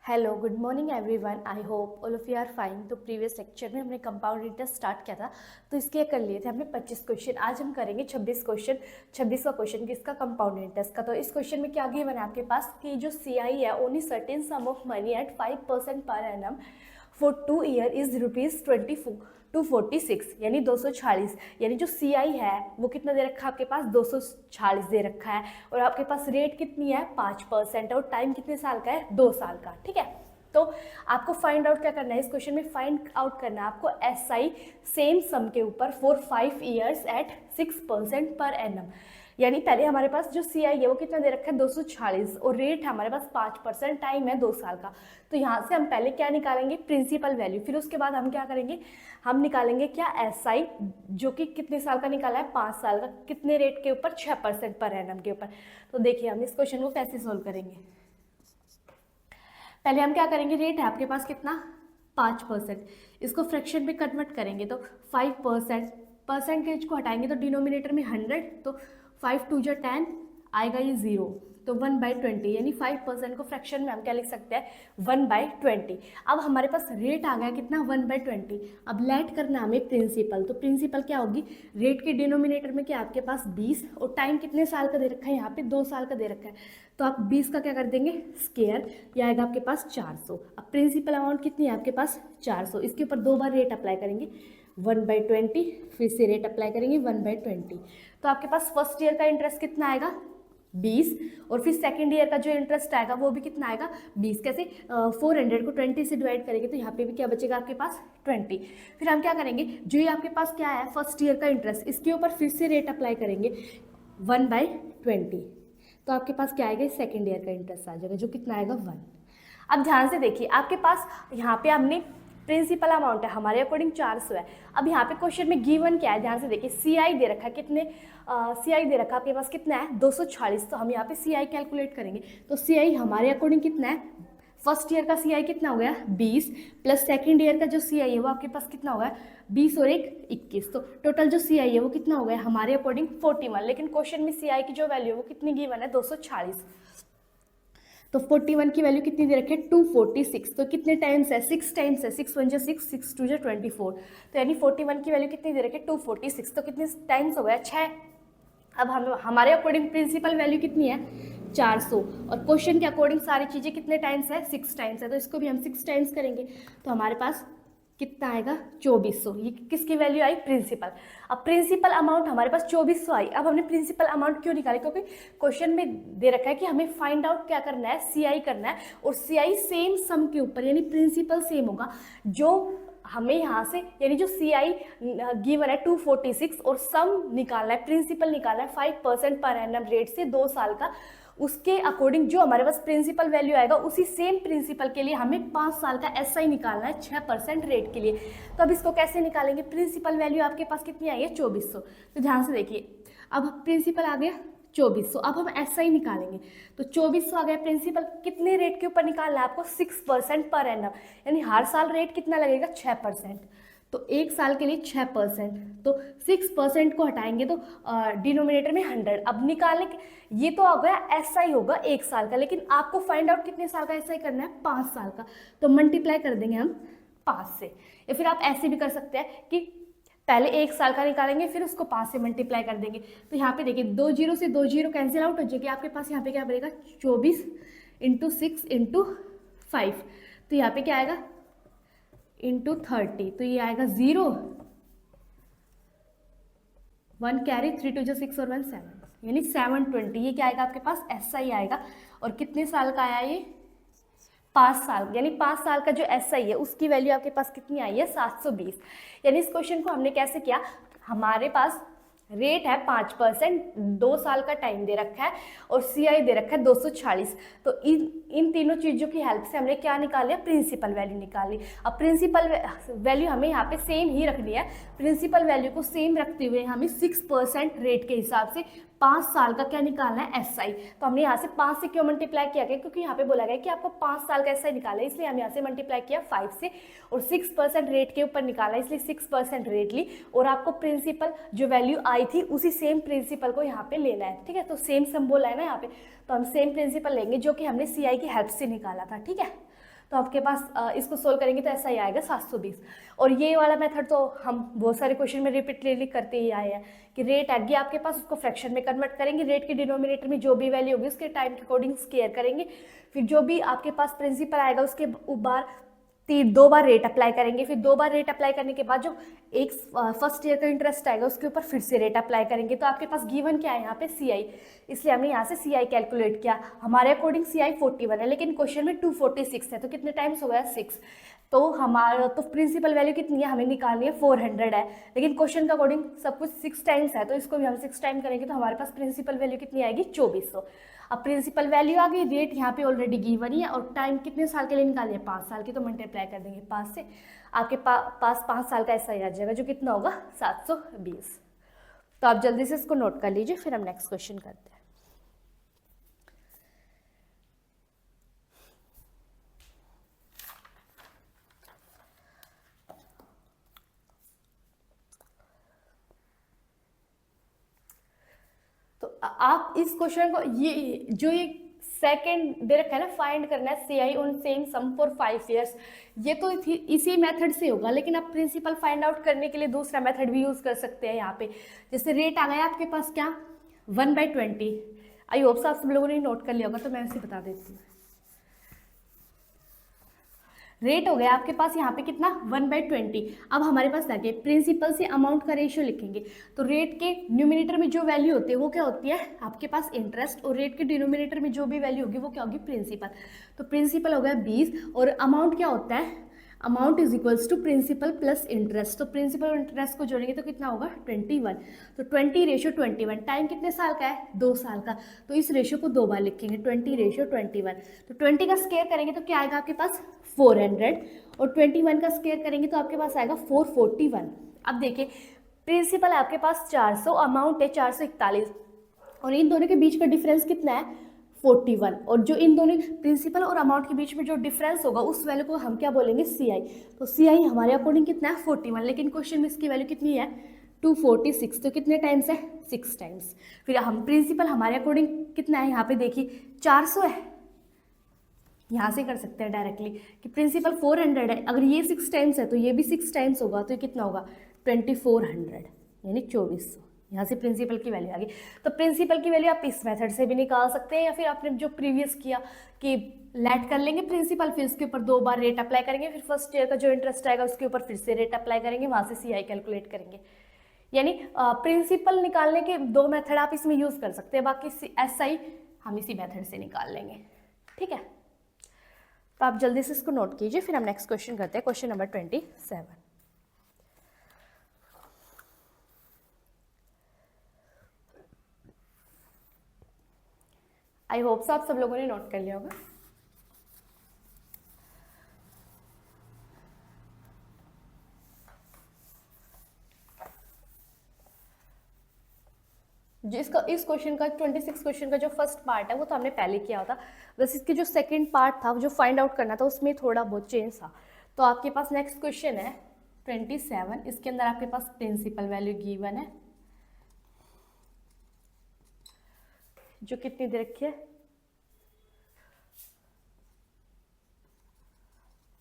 Hello good morning everyone. I hope all of you are fine. तो previous lecture में हमने compound interest start किया था, तो इसके कर लिए थे हमने 25 क्वेश्चन। आज हम करेंगे 26 क्वेश्चन। 26 का क्वेश्चन किसका? कंपाउंड इंटरेस्ट का। तो इस क्वेश्चन में क्या गिवन है आपके पास कि जो CI है only certain some of money at 5% per annum for 2 year is ₹246, यानी 246। यानी जो CI है वो कितना दे रखा है आपके पास? 246 दे रखा है। और आपके पास रेट कितनी है? 5%। और टाइम कितने साल का है? 2 साल का। ठीक है, तो आपको फाइंड आउट क्या करना है इस क्वेश्चन में? फाइंड आउट करना है आपको SI सेम सम के ऊपर for 5 years eight 6% per annum. यानी पहले हमारे पास जो CI है वो कितना दे रखा है? 246, और रेट है हमारे पास 5%, टाइम है 2 साल का। तो यहाँ से हम पहले क्या निकालेंगे? Principal value. फिर उसके बाद हम क्या करेंगे? हम निकालेंगे क्या? SI, जो कि कितने साल का निकाला है? 5 साल का। कितने रेट के ऊपर? 6% पर एनम के ऊपर। तो देखिए हम इस क्वेश्चन को कैसे सोल्व करेंगे। पहले हम क्या करेंगे? रेट है आपके पास कितना? 5%। इसको फ्रैक्शन में कन्वर्ट करेंगे तो 5%। परसेंटेज को हटाएंगे तो डिनोमिनेटर में 100, तो 5 2 जा 10 आएगा, ये 0, तो 1/20। यानी 5% को फ्रैक्शन में हम क्या लिख सकते हैं? 1/20। अब हमारे पास रेट आ गया कितना? 1/20। अब लेट करना हमें प्रिंसिपल। तो प्रिंसिपल क्या होगी? रेट के डिनोमिनेटर में क्या आपके पास? 20, और टाइम कितने साल का दे रखा है? यहाँ पे 2 साल का दे रखा है। तो आप 20 का क्या कर देंगे? स्केयर, यह आएगा आपके पास 400। अब प्रिंसिपल अमाउंट कितनी है आपके पास? 400। इसके ऊपर 2 बार रेट अप्लाई करेंगे, 1/20, फिर से रेट अप्लाई करेंगे 1/20। तो आपके पास फर्स्ट ईयर का इंटरेस्ट कितना आएगा? 20। और फिर सेकेंड ईयर का जो इंटरेस्ट आएगा वो भी कितना आएगा? 20। कैसे? 400 को 20 से डिवाइड करेंगे तो यहाँ पे भी क्या बचेगा आपके पास? 20। फिर हम क्या करेंगे? जो ये आपके पास क्या है फर्स्ट ईयर का इंटरेस्ट, इसके ऊपर फिर से रेट अप्लाई करेंगे 1/20। तो आपके पास क्या आएगा? सेकेंड ईयर का इंटरेस्ट आ जाएगा, जो कितना आएगा? 1। अब ध्यान से देखिए, आपके पास यहाँ पे हमने प्रिंसिपल अमाउंट है हमारे अकॉर्डिंग 400 है। अब यहाँ पे क्वेश्चन में गिवन क्या है? ध्यान से देखिए, CI दे रखा है कितने? CI दे रखा है आपके पास कितना है? 246। तो हम यहाँ पे CI कैलकुलेट करेंगे तो CI हमारे अकॉर्डिंग कितना है? फर्स्ट ईयर का CI कितना हो गया? 20, प्लस सेकेंड ईयर का जो CI है वो आपके पास कितना हो गया? 20 और 1 21। तो टोटल जो CI है वो कितना हो गया हमारे अकॉर्डिंग? 41। लेकिन क्वेश्चन में CI की जो वैल्यू है वो कितनी गिवन है? 246। तो 41 की वैल्यू कितनी दे रखी है? 246। तो कितने टाइम्स है? 6 टाइम्स है। 6 1 6, 6 2 24। तो यानी 41 की वैल्यू कितनी दे रखी है? 246। तो कितने टाइम्स हो गया? 6। अब हम हमारे अकॉर्डिंग प्रिंसिपल वैल्यू कितनी है? 400। और क्वेश्चन के अकॉर्डिंग सारी चीज़ें कितने टाइम्स है? 6 टाइम्स है। तो इसको भी हम 6 टाइम्स करेंगे तो हमारे पास कितना आएगा? 2400। ये किसकी वैल्यू आई? प्रिंसिपल। अब प्रिंसिपल अमाउंट हमारे पास 2400 आई। अब हमने प्रिंसिपल अमाउंट क्यों निकाली? क्योंकि क्वेश्चन में दे रखा है कि हमें फाइंड आउट क्या करना है? CI करना है, और CI सेम सम के ऊपर, यानी प्रिंसिपल सेम होगा। जो हमें यहाँ से, यानी जो CI गिवन है 246, और सम निकालना है, प्रिंसिपल निकालना है 5% पर एनम रेट से 2 साल का, उसके अकॉर्डिंग जो हमारे पास प्रिंसिपल वैल्यू आएगा उसी सेम प्रिंसिपल के लिए हमें 5 साल का SI निकालना है 6% रेट के लिए। तो अब इसको कैसे निकालेंगे? प्रिंसिपल वैल्यू आपके पास कितनी आई है? 2400। तो ध्यान से देखिए, अब प्रिंसिपल आ गया 2400। अब हम SI निकालेंगे तो 2400 आ गया प्रिंसिपल। कितने रेट के ऊपर निकालना है आपको? 6% पर एनम, यानी हर साल रेट कितना लगेगा? 6%। तो 1 साल के लिए 6%, तो 6% को हटाएंगे तो डिनोमिनेटर में 100। अब निकालने ये तो हो गया SI होगा 1 साल का, लेकिन आपको फाइंड आउट कितने साल का SI करना है? 5 साल का। तो मल्टीप्लाई कर देंगे हम 5 से, या फिर आप ऐसे भी कर सकते हैं कि पहले 1 साल का निकालेंगे फिर उसको 5 से मल्टीप्लाई कर देंगे। तो यहाँ पे देखिए 2 जीरो से 2 जीरो कैंसिल आउट हो जाएगी। आपके पास यहाँ पे क्या बनेगा? 24 × 6 × 5। तो यहाँ पे क्या आएगा? इंटू 30। तो ये आएगा 0, 1 कैरी, 3 2 6 और 1 7, यानी 720। ये क्या आएगा आपके पास? SI आएगा। और कितने साल का आया ये? 5 साल। यानी 5 साल का जो SI है उसकी वैल्यू आपके पास कितनी आई है? 720। यानी इस क्वेश्चन को हमने कैसे किया? हमारे पास रेट है 5%, 2 साल का टाइम दे रखा है, और CI दे रखा है 246। तो इन तीनों चीज़ों की हेल्प से हमने क्या निकाल लिया? प्रिंसिपल वैल्यू निकाल ली। अब प्रिंसिपल वैल्यू हमें यहाँ पे सेम ही रखनी है। प्रिंसिपल वैल्यू को सेम रखते हुए हमें 6% रेट के हिसाब से 5 साल का क्या निकालना है? SI। तो हमने यहाँ से 5 से क्यों मल्टीप्लाई किया गया? क्योंकि यहाँ पे बोला गया कि आपको 5 साल का SI निकाला है, इसलिए हम यहाँ से मल्टीप्लाई किया 5 से, और 6% रेट के ऊपर निकाला, इसलिए 6% रेट ली। और आपको प्रिंसिपल जो वैल्यू आई थी उसी सेम प्रिंसिपल को यहाँ पे लेना है। ठीक है, तो सेम सम बोला है ना यहाँ पे, तो हम सेम प्रिंसिपल लेंगे जो कि हमने CI की हेल्प से निकाला था। ठीक है, तो आपके पास इसको सोल्व करेंगे तो ऐसा ही आएगा 720। और ये वाला मेथड तो हम बहुत सारे क्वेश्चन में रिपीटेडली करते ही आए हैं कि रेट आ गया आपके पास, उसको फ्रैक्शन में कन्वर्ट करेंगे, रेट के डिनोमिनेटर में जो भी वैल्यू होगी उसके टाइम के अकॉर्डिंग स्क्वायर करेंगे, फिर जो भी आपके पास प्रिंसिपल आएगा उसके ऊपर 2 बार रेट अप्लाई करेंगे, फिर 2 बार रेट अप्लाई करने के बाद जो एक फर्स्ट ईयर का इंटरेस्ट आएगा उसके ऊपर फिर से रेट अप्लाई करेंगे। तो आपके पास गिवन क्या है यहाँ पे CI, इसलिए हमने यहाँ से CI कैलकुलेट किया। हमारे अकॉर्डिंग CI 41 है, लेकिन क्वेश्चन में 246 है, तो कितने टाइम्स हो गया 6। तो हमारा तो प्रिंसिपल वैल्यू कितनी है हमें निकालनी है 400 है, लेकिन क्वेश्चन का अकॉर्डिंग सब कुछ 6 टाइम्स है, तो इसको भी हम 6 टाइम करेंगे तो हमारे पास प्रिंसिपल वैल्यू कितनी आएगी 2400। अब प्रिंसिपल वैल्यू आ गई, रेट यहाँ पे ऑलरेडी गिवन ही है और टाइम कितने साल के लिए निकालिए 5 साल की, तो मल्टीप्लाई कर देंगे 5 से, आपके पास 5 साल का ऐसा ही आ जाएगा जो कितना होगा 720। तो आप जल्दी से इसको नोट कर लीजिए, फिर हम नेक्स्ट क्वेश्चन करते हैं। तो आप इस क्वेश्चन को ये सेकंड दे रखा है ना, फाइंड करना है CI on same sum for 5 years, ये तो इसी मेथड से होगा, लेकिन आप प्रिंसिपल फाइंड आउट करने के लिए दूसरा मेथड भी यूज कर सकते हैं। यहाँ पे जैसे रेट आ गया आपके पास क्या 1/20, आई होप आप सब लोगों ने नोट कर लिया होगा, तो मैं इसे बता देती हूँ। रेट हो गया आपके पास यहाँ पे कितना 1/20। अब हमारे पास आगे प्रिंसिपल से अमाउंट का रेशियो लिखेंगे, तो रेट के न्यूमिनेटर में जो वैल्यू होती है वो क्या होती है आपके पास इंटरेस्ट, और रेट के डिनोमिनेटर में जो भी वैल्यू होगी वो क्या होगी प्रिंसिपल। तो प्रिंसिपल हो गया 20 और अमाउंट क्या होता है, amount is equals to principal plus interest, तो प्रिंसिपल और इंटरेस्ट को जोड़ेंगे तो कितना होगा 21। तो 20:21, टाइम कितने साल का है 2 साल का, तो इस रेशियो को 2 बार लिखेंगे 20:21। तो 20 का स्क्वायर करेंगे तो क्या आएगा आपके पास 400 और 21 का स्क्वायर करेंगे तो आपके पास आएगा 441। अब देखिए प्रिंसिपल है आपके पास 400, अमाउंट है 441 और इन दोनों के बीच का डिफरेंस कितना है 41, और जो इन दोनों प्रिंसिपल और अमाउंट के बीच में जो डिफरेंस होगा उस वैल्यू को हम क्या बोलेंगे CI। तो CI हमारे अकॉर्डिंग कितना है 41, लेकिन क्वेश्चन में इसकी वैल्यू कितनी है 246, तो कितने टाइम्स है 6 टाइम्स। फिर हम प्रिंसिपल हमारे अकॉर्डिंग कितना है यहाँ पे देखिए 400 है, यहाँ से कर सकते हैं डायरेक्टली कि प्रिंसिपल 400 है, अगर ये 6 टाइम्स है तो ये भी 6 टाइम्स होगा, तो ये कितना होगा 2400 यानी 2400। यहाँ से प्रिंसिपल की वैल्यू आ गई। तो प्रिंसिपल की वैल्यू आप इस मेथड से भी निकाल सकते हैं, या फिर आपने जो प्रीवियस किया कि लेट कर लेंगे प्रिंसिपल, फिर उसके ऊपर 2 बार रेट अप्लाई करेंगे, फिर फर्स्ट ईयर का जो इंटरेस्ट आएगा उसके ऊपर फिर से रेट अप्लाई करेंगे, वहाँ से CI कैलकुलेट करेंगे। यानी प्रिंसिपल निकालने के 2 मेथड आप इसमें यूज कर सकते हैं, बाकी SI हम इसी मेथड से निकाल लेंगे। ठीक है, तो आप जल्दी से इसको नोट कीजिए, फिर हम नेक्स्ट क्वेश्चन करते हैं, क्वेश्चन नंबर 27। आई होप आप सब लोगों ने नोट कर लिया होगा। जिसका इस क्वेश्चन का 26 क्वेश्चन का जो फर्स्ट पार्ट है वो तो हमने पहले किया होता, बस इसके जो सेकंड पार्ट था जो फाइंड आउट करना था उसमें थोड़ा बहुत चेंज था। तो आपके पास नेक्स्ट क्वेश्चन है 27, इसके अंदर आपके पास प्रिंसिपल वैल्यू गिवन है जो कितनी दे रखी है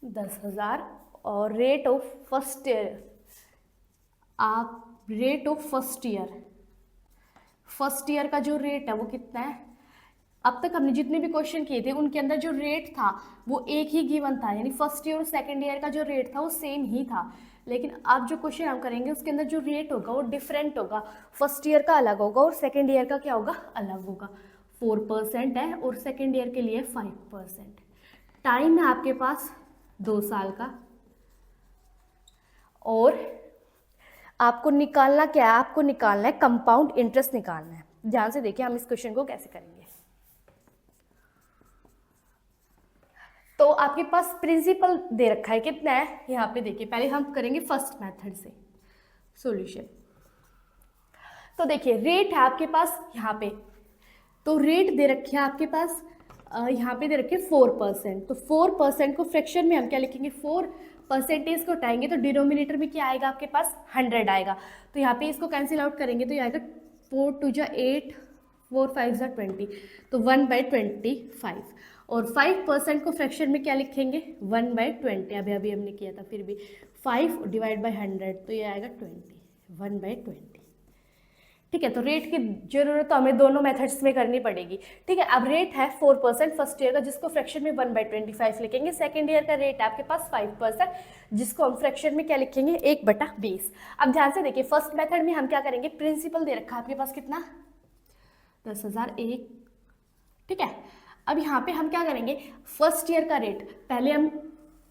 10,000, और रेट ऑफ फर्स्ट ईयर, आप रेट ऑफ फर्स्ट ईयर का जो रेट है वो कितना है। अब तक हमने जितने भी क्वेश्चन किए थे उनके अंदर जो रेट था वो एक ही गिवन था, यानी फर्स्ट ईयर और सेकंड ईयर का जो रेट था वो सेम ही था, लेकिन अब जो क्वेश्चन हम करेंगे उसके अंदर जो रेट होगा वो डिफरेंट होगा, फर्स्ट ईयर का अलग होगा और सेकंड ईयर का क्या होगा अलग होगा। 4% है और सेकंड ईयर के लिए 5%। टाइम है आपके पास 2 साल का, और आपको निकालना क्या है, आपको निकालना है कंपाउंड इंटरेस्ट निकालना है। ध्यान से देखिए हम इस क्वेश्चन को कैसे करेंगे। तो आपके पास प्रिंसिपल दे रखा है कितना है, यहाँ पे देखिए पहले हम करेंगे फर्स्ट मेथड से सॉल्यूशन। तो देखिए रेट है आपके पास यहाँ पे, तो रेट दे रखे है आपके पास यहाँ पे दे रखे 4%, तो 4% को फ्रैक्शन में हम क्या लिखेंगे 4% को हटाएंगे तो डिनोमिनेटर में क्या आएगा आपके पास 100 आएगा, तो यहाँ पे इसको कैंसिल आउट करेंगे तो ये आएगा 4 2 जा 8 4 5 ज़ा 20, तो 1/25। और 5% को फ्रैक्शन में क्या लिखेंगे, 1/20। अभी अभी हमने किया था, फिर भी 5 डिवाइड बाई 100, तो ये आएगा 20, 1/20। ठीक है, तो रेट की जरूरत तो हमें दोनों मेथड्स में करनी पड़ेगी। ठीक है, अब रेट है 4% फर्स्ट ईयर का, जिसको फ्रैक्शन में 1/25 लिखेंगे। सेकेंड ईयर का रेट है आपके पास 5%, जिसको हम फ्रैक्शन में क्या लिखेंगे, 1/20। अब ध्यान से देखिए, फर्स्ट मेथड में हम क्या करेंगे, प्रिंसिपल दे रखा है आपके पास कितना, 10,000 एक। ठीक है, अब यहाँ पे हम क्या करेंगे, फर्स्ट ईयर का रेट पहले हम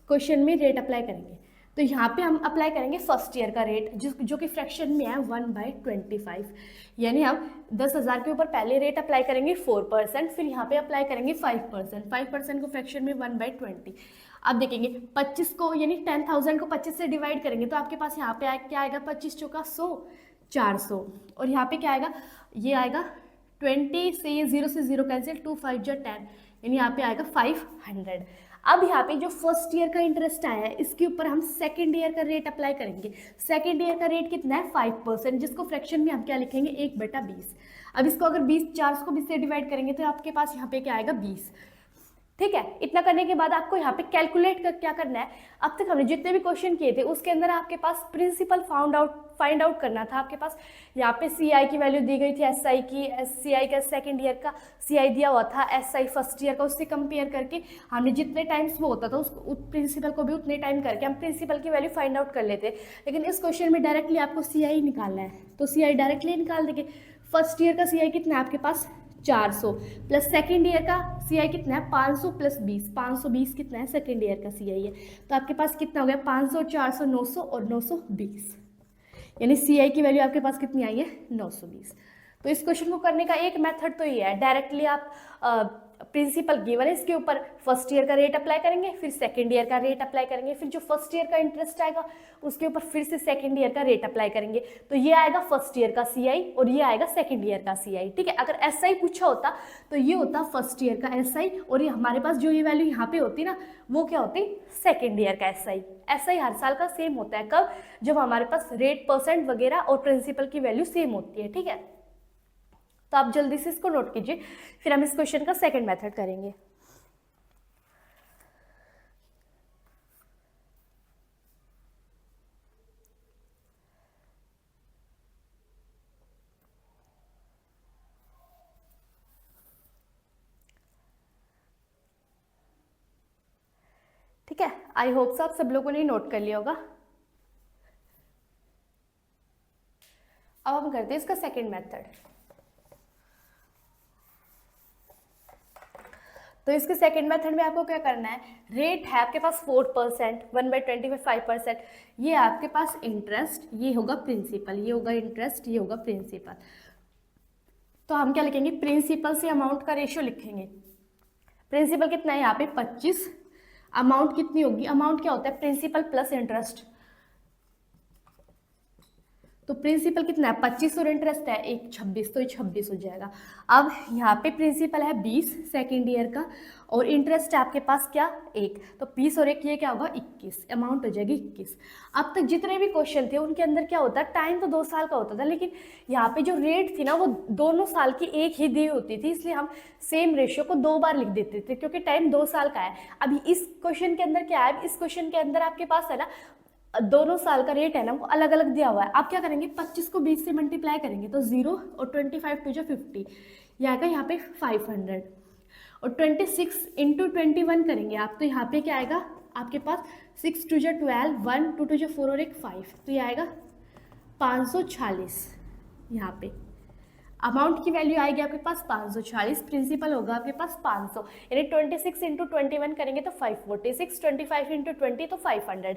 क्वेश्चन में रेट अप्लाई करेंगे, तो यहाँ पे हम अप्लाई करेंगे फर्स्ट ईयर का रेट, जो कि फ्रैक्शन में है 1/25। यानी हम 10,000 के ऊपर पहले रेट अप्लाई करेंगे 4%, फिर यहाँ पे अप्लाई करेंगे 5%, 5% को फ्रैक्शन में 1/20। अब देखेंगे 25 को, यानी 10,000 को 25 से डिवाइड करेंगे, तो आपके पास यहाँ पे क्या आएगा, 25 चौका 100, 400। और यहाँ पे क्या आएगा, ये आएगा 20 से, ये 0 से 0 कैंसिल, 2 5 जा 10, यानी यहाँ पे आएगा 500। अब यहाँ पे जो फर्स्ट ईयर का इंटरेस्ट आया है, इसके ऊपर हम सेकेंड ईयर का रेट अप्लाई करेंगे। सेकेंड ईयर का रेट कितना है, 5%, जिसको फ्रैक्शन में हम क्या लिखेंगे, 1/20। अब इसको अगर 400 को 20 से डिवाइड करेंगे, तो आपके पास यहाँ पे क्या आएगा, 20। ठीक है, इतना करने के बाद आपको यहाँ पे कैलकुलेट कर क्या करना है, अब तक हमने जितने भी क्वेश्चन किए थे उसके अंदर आपके पास प्रिंसिपल फाइंड आउट करना था। आपके पास यहाँ पे सीआई की वैल्यू दी गई थी, एसआई की, सीआई का सेकंड ईयर का सीआई दिया हुआ था, एसआई फर्स्ट ईयर का, उससे कंपेयर करके हमने जितने टाइम्स वो होता था उस प्रिंसिपल को भी उतने टाइम करके हम प्रिंसिपल की वैल्यू फाइंड आउट कर लेते। लेकिन इस क्वेश्चन में डायरेक्टली आपको सीआई निकालना है, तो सीआई डायरेक्टली निकाल देंगे। फर्स्ट ईयर का सीआई कितना है आपके पास, 400, प्लस सेकेंड ईयर का सीआई कितना है, 500 प्लस 20, 520 कितना है, सेकेंड ईयर का सीआई है। तो आपके पास कितना हो गया, 500, 400, 900 और 920, यानी सीआई की वैल्यू आपके पास कितनी आई है, 920। तो इस क्वेश्चन को करने का एक मेथड तो ये है, डायरेक्टली आप प्रिंसिपल गिवन है, इसके ऊपर फर्स्ट ईयर का रेट अप्लाई करेंगे, फिर सेकेंड ईयर का रेट अप्लाई करेंगे, फिर जो फर्स्ट ईयर का इंटरेस्ट आएगा उसके ऊपर फिर से सेकेंड ईयर का रेट अप्लाई करेंगे। तो ये आएगा फर्स्ट ईयर का सीआई और ये आएगा सेकेंड ईयर का सीआई। ठीक है, अगर एसआई पूछा होता तो ये होता फर्स्ट ईयर का एसआई, और ये हमारे पास जो ये वैल्यू यहाँ पे होती ना, वो क्या होती, सेकेंड ईयर का एसआई। एसआई हर साल का सेम होता है, कब, जब हमारे पास रेट, परसेंट वगैरह और प्रिंसिपल की वैल्यू सेम होती है। ठीक है, तो आप जल्दी से इसको नोट कीजिए, फिर हम इस क्वेश्चन का सेकंड मेथड करेंगे। ठीक है, आई होप सो आप सब लोगों ने नोट कर लिया होगा। अब हम करते हैं इसका सेकंड मेथड। तो इसके सेकंड मेथड में आपको क्या करना है, रेट है आपके पास 4%, 1/20 5%, ये आपके पास इंटरेस्ट, ये होगा प्रिंसिपल, ये होगा इंटरेस्ट, ये होगा प्रिंसिपल। तो हम क्या लिखेंगे, प्रिंसिपल से अमाउंट का रेशियो लिखेंगे। प्रिंसिपल कितना है यहाँ पे, 25, अमाउंट कितनी होगी, अमाउंट क्या होता है, प्रिंसिपल प्लस इंटरेस्ट, तो प्रिंसिपल कितना है, 25 और इंटरेस्ट है 26, तो ये 26 हो जाएगा। अब यहाँ पे प्रिंसिपल है 20 सेकेंड ईयर का, और इंटरेस्ट है आपके पास क्या, 1, तो 20 और 1 ये क्या होगा, 21, अमाउंट हो जाएगी 21। अब तक जितने भी क्वेश्चन थे उनके अंदर क्या होता है, टाइम तो 2 साल का होता था, लेकिन यहाँ पे जो रेट थी ना वो दोनों साल की एक ही दी होती थी, इसलिए हम सेम रेशियो को 2 बार लिख देते थे, क्योंकि टाइम 2 साल का है। अभी इस क्वेश्चन के अंदर क्या है, इस क्वेश्चन के अंदर आपके पास है ना, दोनों साल का रेट है ना वो अलग अलग दिया हुआ है। आप क्या करेंगे, 25 को 20 से मल्टीप्लाई करेंगे, तो 0 और 25 टू जो 50, ये आएगा यहाँ पे 500, और 26 इंटू 21 करेंगे आप, तो यहाँ पे क्या आएगा आपके पास, 6 टू जो 12, 1 2 टू जो 4 और 1 5, तो ये आएगा 546। यहाँ पे अमाउंट की वैल्यू आएगी आपके पास 546, प्रिंसिपल होगा आपके पास 500, यानी 26 इंटू 21 करेंगे तो 546, 25 इंटू 20 तो 500।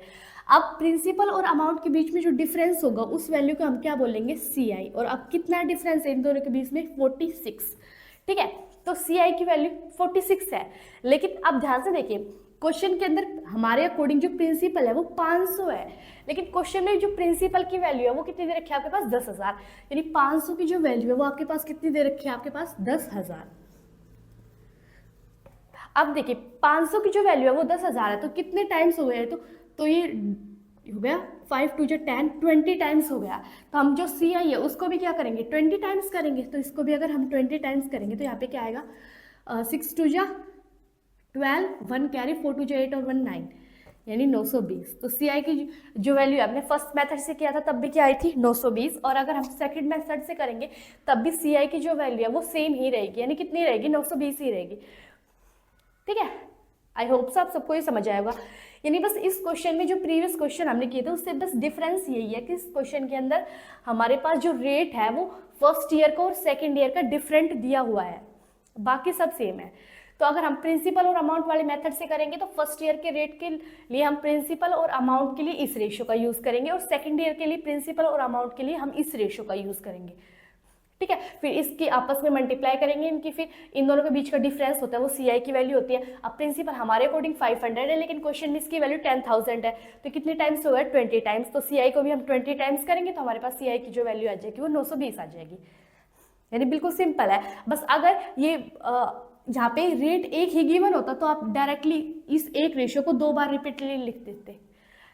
अब प्रिंसिपल और अमाउंट के बीच में जो डिफरेंस होगा उस वैल्यू को हम क्या बोलेंगे, सीआई। और अब कितना डिफरेंस है इन दोनों के बीच में, 46। ठीक है, तो सीआई की वैल्यू 46 है, लेकिन अब ध्यान से देखिए, क्वेश्चन के अंदर हमारे अकॉर्डिंग जो प्रिंसिपल है वो 500 है, लेकिन क्वेश्चन में जो प्रिंसिपल की वैल्यू है वो कितनी दे रखी है आपके पास, 10,000, यानी 500 की जो वैल्यू है वो आपके पास कितनी दे रखी है, आपके पास 10,000। अब देखिए 500 की जो वैल्यू है वो 10,000 है, तो कितने टाइम्स हो गए, तो ये हो गया 5 टू जो 10, 20 टाइम्स हो गया। तो हम जो सी आई है उसको भी क्या करेंगे 20 टाइम्स करेंगे। तो इसको भी अगर हम 20 टाइम्स करेंगे तो यहाँ पे क्या आएगा 6 टू जा 12, 1 कैरी, 4 टू जो 8 और 1 9, यानी 920। तो सी आई की जो वैल्यू आपने फर्स्ट मेथड से किया था तब भी क्या आई थी 920, और अगर हम सेकंड मेथड से करेंगे तब भी सी आई की जो वैल्यू है वो सेम ही रहेगी, यानी कितनी रहेगी 920 ही रहेगी। ठीक है, आई होप सो आप सबको ये समझ आएगा। यानी बस इस क्वेश्चन में जो प्रीवियस क्वेश्चन हमने किए थे उससे बस डिफरेंस यही है कि इस क्वेश्चन के अंदर हमारे पास जो रेट है वो फर्स्ट ईयर का और सेकेंड ईयर का डिफरेंट दिया हुआ है, बाकी सब सेम है। तो अगर हम प्रिंसिपल और अमाउंट वाले मेथड से करेंगे तो फर्स्ट ईयर के रेट के लिए हम प्रिंसिपल और अमाउंट के लिए इस रेशियो का यूज करेंगे, और सेकेंड ईयर के लिए प्रिंसिपल और अमाउंट के लिए हम इस रेशियो का यूज करेंगे। ठीक है, फिर इसकी आपस में मल्टीप्लाई करेंगे इनकी, फिर इन दोनों के बीच का डिफरेंस होता है वो सी आई की वैल्यू होती है। अब प्रिंसिपल हमारे अकॉर्डिंग 500 है, लेकिन क्वेश्चन में इसकी वैल्यू 10,000 है, तो कितने टाइम्स होगा 20 टाइम्स। तो सी आई को भी हम 20 टाइम्स करेंगे तो हमारे पास सी आई की जो वैल्यू आ जाएगी वो 920 आ जाएगी। यानी बिल्कुल सिंपल है। बस अगर ये जहाँ पे रेट एक ही गिवन होता तो आप डायरेक्टली इस एक रेशियो को 2 बार रिपीटली लिख देते,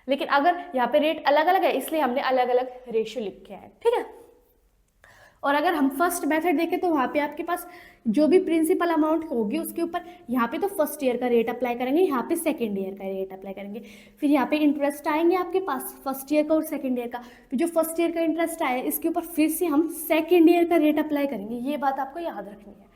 लेकिन अगर यहाँ पे रेट अलग अलग है इसलिए हमने अलग अलग रेशियो लिखे हैं। ठीक है, और अगर हम फर्स्ट मेथड देखें तो वहाँ पे आपके पास जो भी प्रिंसिपल अमाउंट होगी उसके ऊपर यहाँ पे तो फर्स्ट ईयर का रेट अप्लाई करेंगे, यहाँ पे सेकेंड ईयर का रेट अप्लाई करेंगे, फिर यहाँ पे इंटरेस्ट आएंगे आपके पास फर्स्ट ईयर का और सेकेंड ईयर का, फिर जो फर्स्ट ईयर का इंटरेस्ट आया इसके ऊपर फिर से हम सेकेंड ईयर का रेट अप्लाई करेंगे। ये बात आपको याद रखनी है।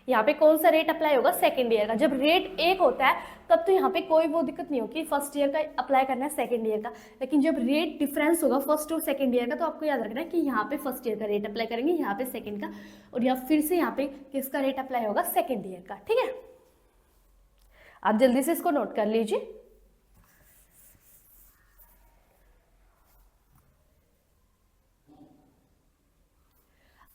यहाँ पे कौन सा रेट अप्लाई होगा सेकेंड ईयर का। जब रेट एक होता है तब तो यहाँ पे कोई वो दिक्कत नहीं होगी फर्स्ट ईयर का अप्लाई करना है सेकेंड ईयर का, लेकिन जब रेट डिफरेंस होगा फर्स्ट और सेकेंड ईयर का तो आपको याद रखना है कि यहाँ पे फर्स्ट ईयर का रेट अप्लाई करेंगे, यहाँ पे सेकेंड का, और यहाँ फिर से यहाँ पे किसका रेट अप्लाई होगा सेकेंड ईयर का। ठीक है, आप जल्दी से इसको नोट कर लीजिए।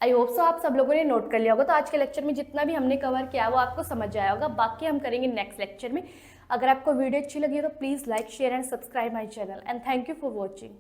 आई होप सो आप सब लोगों ने नोट कर लिया होगा। तो आज के लेक्चर में जितना भी हमने कवर किया वो आपको समझ आया होगा, बाकी हम करेंगे नेक्स्ट लेक्चर में। अगर आपको वीडियो अच्छी लगी है तो please like share and subscribe my channel, and thank you for watching.